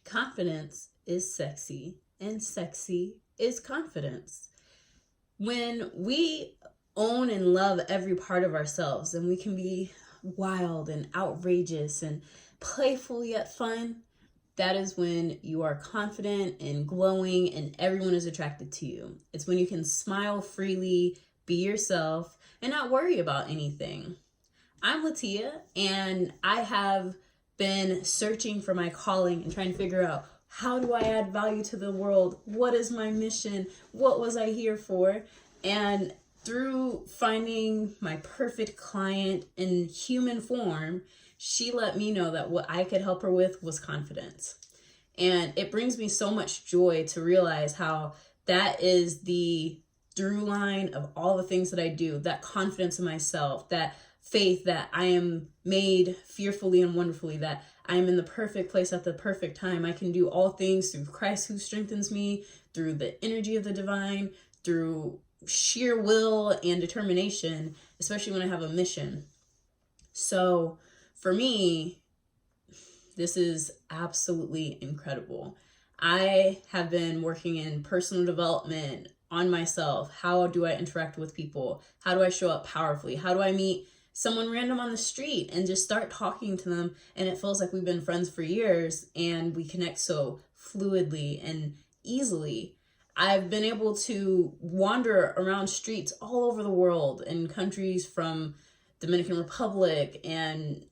Confidence is sexy, and sexy is confidence. When we own and love every part of ourselves, and we can be wild and outrageous and playful yet fun, that is when you are confident and glowing and everyone is attracted to you. It's when you can smile freely, be yourself, and not worry about anything. I'm Latia, and I have been searching for my calling and trying to figure out, how do I add value to the world? What is my mission? What was I here for? And through finding my perfect client in human form, she let me know that what I could help her with was confidence. And it brings me so much joy to realize how that is the through line of all the things that I do, that confidence in myself, that faith that I am made fearfully and wonderfully, that I am in the perfect place at the perfect time. I can do all things through Christ who strengthens me, through the energy of the divine, through sheer will and determination, especially when I have a mission. So for me, this is absolutely incredible. I have been working in personal development on myself. How do I interact with people? How do I show up powerfully? How do I meet someone random on the street and just start talking to them, and it feels like we've been friends for years and we connect so fluidly and easily? I've been able to wander around streets all over the world in countries from Dominican Republic and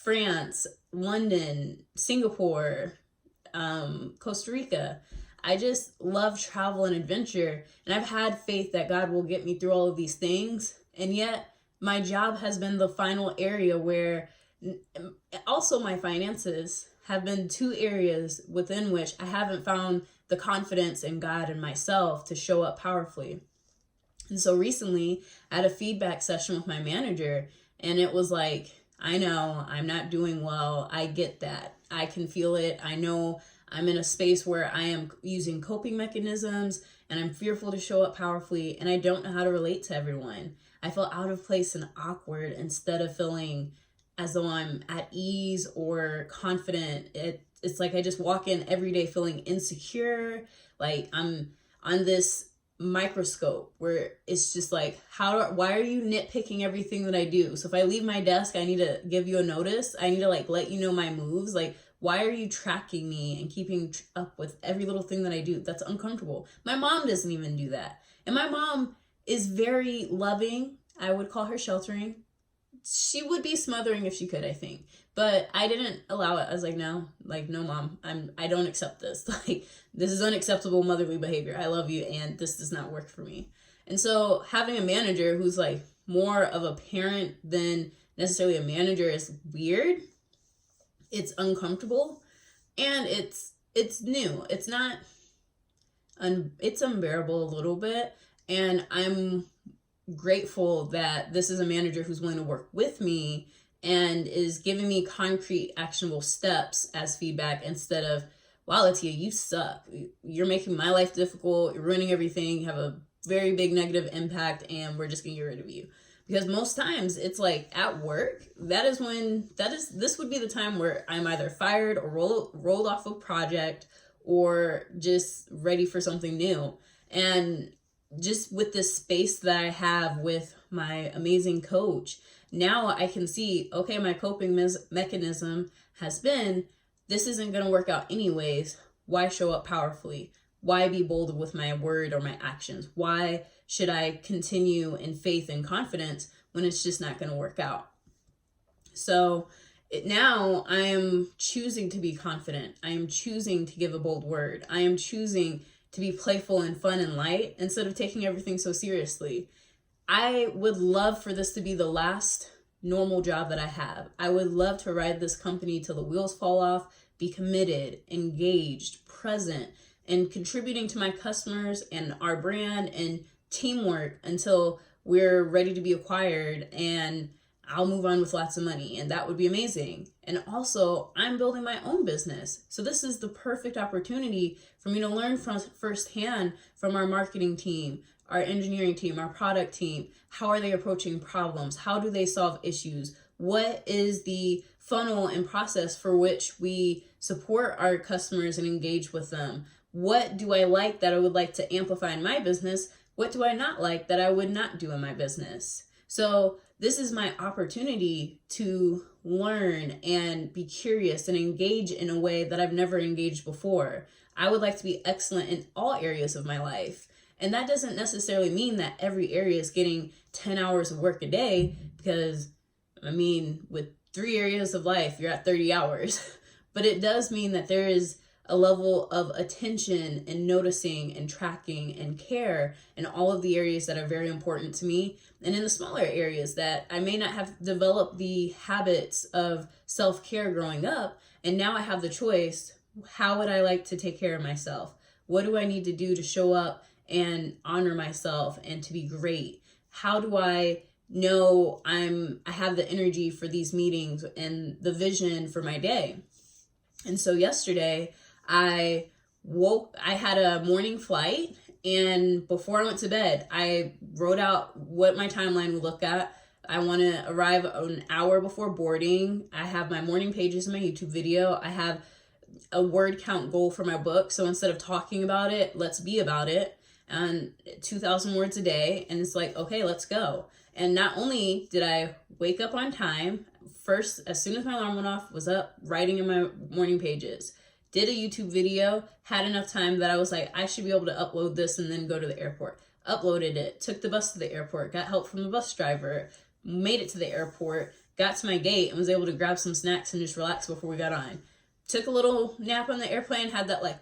France, London, Singapore, Costa Rica. I just love travel and adventure, and I've had faith that God will get me through all of these things. And yet my job has been the final area where also my finances have been two areas within which I haven't found the confidence in God and myself to show up powerfully. And so recently I had a feedback session with my manager, and it was like, I know I'm not doing well. I get that. I can feel it. I know I'm in a space where I am using coping mechanisms and I'm fearful to show up powerfully, and I don't know how to relate to everyone. I feel out of place and awkward instead of feeling as though I'm at ease or confident. It's like I just walk in every day feeling insecure, like I'm on this microscope where it's just like, why are you nitpicking everything that I do? So if I leave my desk, I need to give you a notice. I need to let you know my moves. Like, why are you tracking me and keeping up with every little thing that I do? That's uncomfortable. My mom doesn't even do that. And my mom is very loving. I would call her sheltering. She would be smothering if she could, I think. But I didn't allow it. I was like, no, mom, I don't accept this. This is unacceptable motherly behavior. I love you, and this does not work for me. And so having a manager who's more of a parent than necessarily a manager is weird. It's uncomfortable, and it's new. It's not, it's unbearable a little bit. And I'm grateful that this is a manager who's willing to work with me and is giving me concrete, actionable steps as feedback instead of, wow, Latia, you suck. You're making my life difficult. You're ruining everything. You have a very big negative impact, and we're just going to get rid of you. Because most times it's at work, this would be the time where I'm either fired or rolled off a project or just ready for something new. And just with this space that I have with my amazing coach, now I can see, okay, my coping mechanism has been, this isn't going to work out anyways. Why show up powerfully? Why be bold with my word or my actions? Why should I continue in faith and confidence when it's just not going to work out? So now I am choosing to be confident. I am choosing to give a bold word. I am choosing to be playful and fun and light instead of taking everything so seriously. I would love for this to be the last normal job that I have. I would love to ride this company till the wheels fall off, be committed, engaged, present, and contributing to my customers and our brand and teamwork until we're ready to be acquired, and I'll move on with lots of money, and that would be amazing. And also, I'm building my own business. So this is the perfect opportunity for me to learn from firsthand from our marketing team, our engineering team, our product team. How are they approaching problems? How do they solve issues? What is the funnel and process for which we support our customers and engage with them. What do I like that I would like to amplify in my business? What do I not like that I would not do in my business? So this is my opportunity to learn and be curious and engage in a way that I've never engaged before. I would like to be excellent in all areas of my life. And that doesn't necessarily mean that every area is getting 10 hours of work a day, because I mean, with 3 areas of life, you're at 30 hours. But it does mean that there is a level of attention and noticing and tracking and care in all of the areas that are very important to me, and in the smaller areas that I may not have developed the habits of self-care growing up, and now I have the choice. How would I like to take care of myself? What do I need to do to show up and honor myself and to be great? How do I know I have the energy for these meetings and the vision for my day? And so yesterday I had a morning flight, and before I went to bed, I wrote out what my timeline would look at. I want to arrive an hour before boarding. I have my morning pages in my YouTube video. I have a word count goal for my book. So instead of talking about it, let's be about it. And 2,000 words a day. And it's like, okay, let's go. And not only did I wake up on time, first, as soon as my alarm went off, was up writing in my morning pages. Did a YouTube video, had enough time that I was like, I should be able to upload this and then go to the airport. Uploaded it, took the bus to the airport, got help from the bus driver, made it to the airport, got to my gate and was able to grab some snacks and just relax before we got on. Took a little nap on the airplane, had that like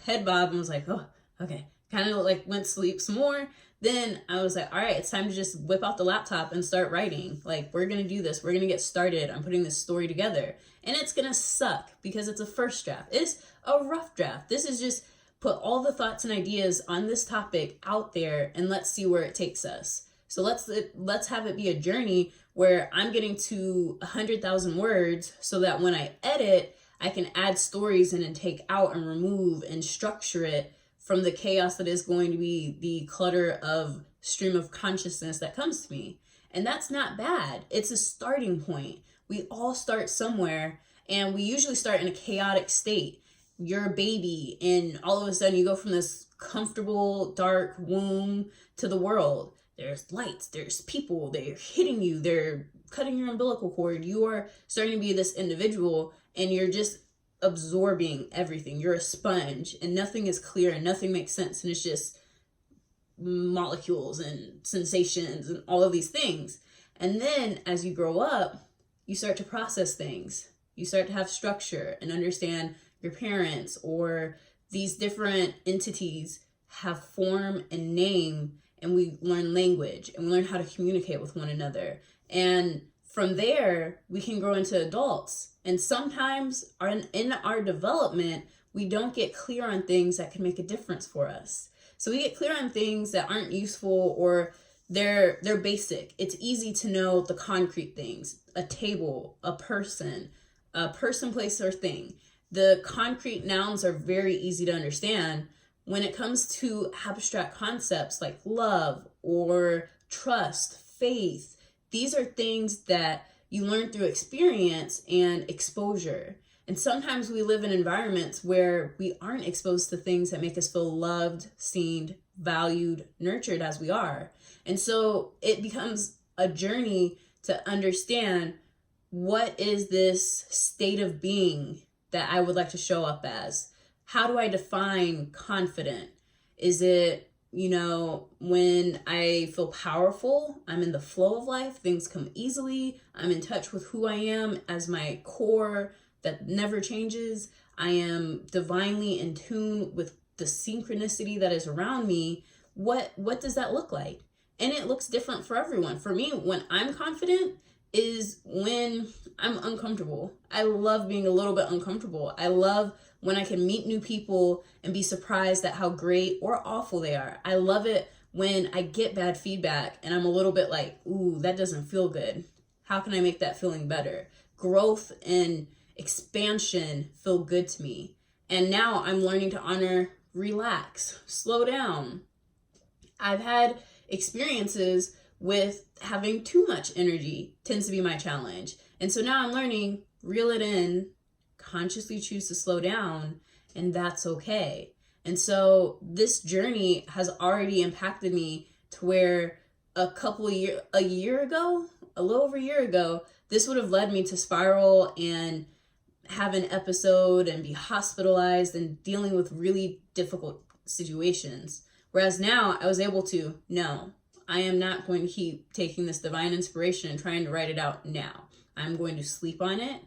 head bob, and was like, oh, okay. Kind of like went to sleep some more. Then I was like, all right, it's time to just whip out the laptop and start writing. Like, we're going to do this. We're going to get started. I'm putting this story together. And it's going to suck because it's a first draft. It's a rough draft. This is just put all the thoughts and ideas on this topic out there and let's see where it takes us. So let's have it be a journey where I'm getting to 100,000 words so that when I edit, I can add stories in and take out and remove and structure it from the chaos that is going to be the clutter of stream of consciousness that comes to me. And that's not bad. It's a starting point. We all start somewhere, and we usually start in a chaotic state. You're a baby, and all of a sudden you go from this comfortable, dark womb to the world. There's lights, there's people, they're hitting you, they're cutting your umbilical cord. You are starting to be this individual, and you're just absorbing everything. You're a sponge, and nothing is clear and nothing makes sense, and it's just molecules and sensations and all of these things. And then as you grow up, you start to process things. You start to have structure and understand your parents or these different entities have form and name, and we learn language and we learn how to communicate with one another. And from there, we can grow into adults. And sometimes in our development, we don't get clear on things that can make a difference for us. So we get clear on things that aren't useful, or they're basic. It's easy to know the concrete things, a table, a person, place, or thing. The concrete nouns are very easy to understand. When it comes to abstract concepts like love or trust, faith, these are things that you learn through experience and exposure. And sometimes we live in environments where we aren't exposed to things that make us feel loved, seen, valued, nurtured as we are. And so it becomes a journey to understand, what is this state of being that I would like to show up as? How do I define confident? Is it, when I feel powerful, I'm in the flow of life, things come easily, I'm in touch with who I am as my core that never changes, I am divinely in tune with the synchronicity that is around me. What does that look like? And it looks different for everyone. For me, when I'm confident is when I'm uncomfortable. I love being a little bit uncomfortable. I love when I can meet new people and be surprised at how great or awful they are. I love it when I get bad feedback and I'm a little bit like, ooh, that doesn't feel good. How can I make that feeling better? Growth and expansion feel good to me. And now I'm learning to honor, relax, slow down. I've had experiences with having too much energy tends to be my challenge. And so now I'm learning, reel it in, consciously choose to slow down, and that's okay. And so this journey has already impacted me to where a year ago, a little over a year ago, this would have led me to spiral and have an episode and be hospitalized and dealing with really difficult situations. Whereas now I was able to, no, I am not going to keep taking this divine inspiration and trying to write it out now. I'm going to sleep on it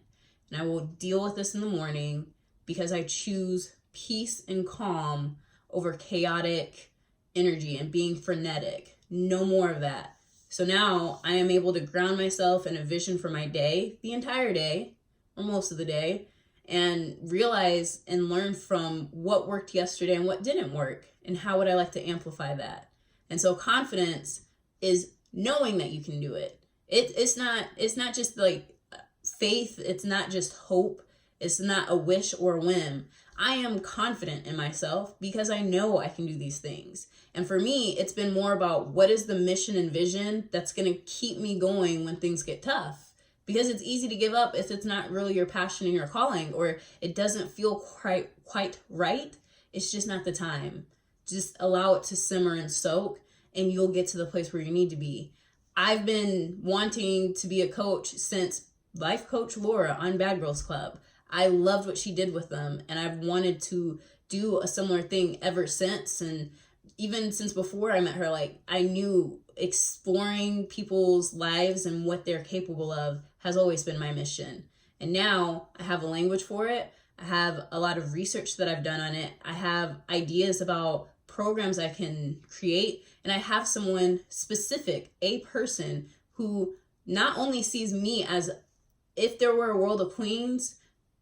and I will deal with this in the morning because I choose peace and calm over chaotic energy and being frenetic. No more of that. So now I am able to ground myself in a vision for my day, the entire day, or most of the day, and realize and learn from what worked yesterday and what didn't work, and how would I like to amplify that. And so confidence is knowing that you can do it. It's not just like faith, it's not just hope, it's not a wish or a whim. I am confident in myself because I know I can do these things. And for me, it's been more about what is the mission and vision that's going to keep me going when things get tough. Because it's easy to give up if it's not really your passion and your calling, or it doesn't feel quite right. It's just not the time. Just allow it to simmer and soak, and you'll get to the place where you need to be. I've been wanting to be a coach since Life Coach Laura on Bad Girls Club. I loved what she did with them, and I've wanted to do a similar thing ever since. And even since before I met her, like, I knew exploring people's lives and what they're capable of has always been my mission. And now I have a language for it. I have a lot of research that I've done on it. I have ideas about programs I can create, and I have someone specific, a person who not only sees me as, if there were a world of queens,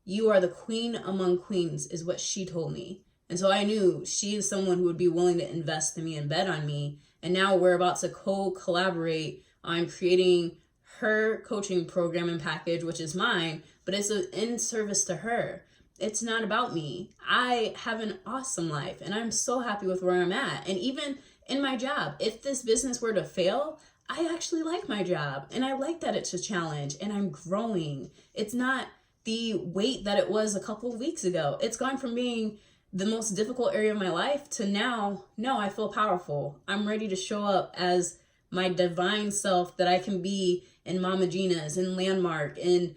you are the queen among queens, is what she told me. And so I knew she is someone who would be willing to invest in me and bet on me. And now we're about to co-collaborate on creating her coaching program and package, which is mine, but it's in service to her. It's not about me. I have an awesome life, and I'm so happy with where I'm at. And even in my job, if this business were to fail, I actually like my job, and I like that it's a challenge, and I'm growing. It's not the weight that it was a couple of weeks ago. It's gone from being the most difficult area of my life to now, no, I feel powerful. I'm ready to show up as my divine self that I can be in Mama Gina's, in Landmark, in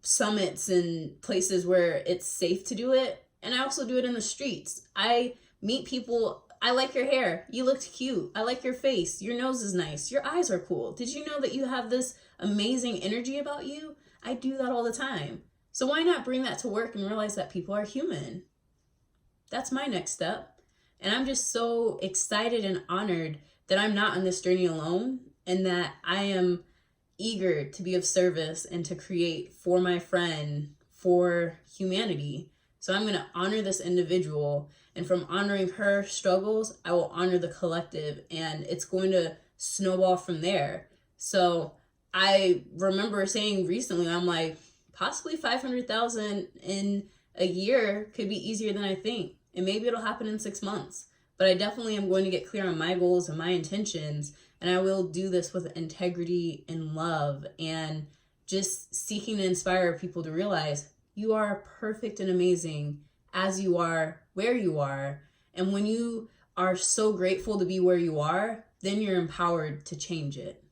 summits, and places where it's safe to do it. And I also do it in the streets. I meet people. I like your hair. You looked cute. I like your face. Your nose is nice. Your eyes are cool. Did you know that you have this amazing energy about you? I do that all the time. So why not bring that to work and realize that people are human? That's my next step. And I'm just so excited and honored that I'm not on this journey alone, and that I am eager to be of service and to create for my friend, for humanity. So I'm going to honor this individual, and from honoring her struggles, I will honor the collective, and it's going to snowball from there. So I remember saying recently, I'm like, possibly 500,000 in a year could be easier than I think. And maybe it'll happen in 6 months. But I definitely am going to get clear on my goals and my intentions. And I will do this with integrity and love, and just seeking to inspire people to realize you are perfect and amazing as you are, where you are. And when you are so grateful to be where you are, then you're empowered to change it.